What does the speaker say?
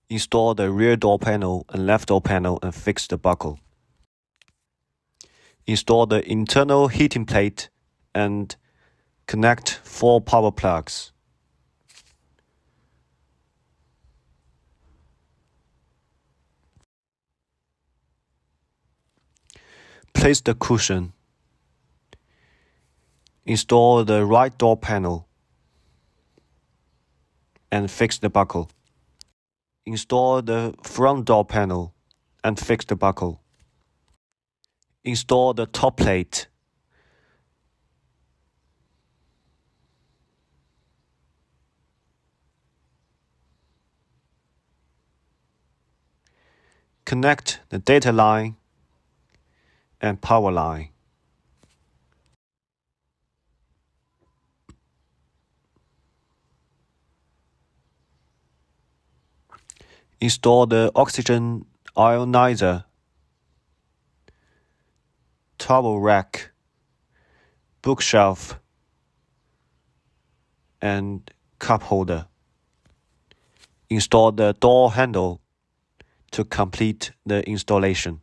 Install the rear door panel and left door panel and fix the buckle. Install the internal heating plate and connect 4 power plugs. Place the cushion. Install the right door panel and fix the buckle. Install the front door panel and fix the buckle. Install the top plate. Connect the data line and power line. Install the oxygen ionizer, towel rack, bookshelf, and cup holder. Install the door handle to complete the installation.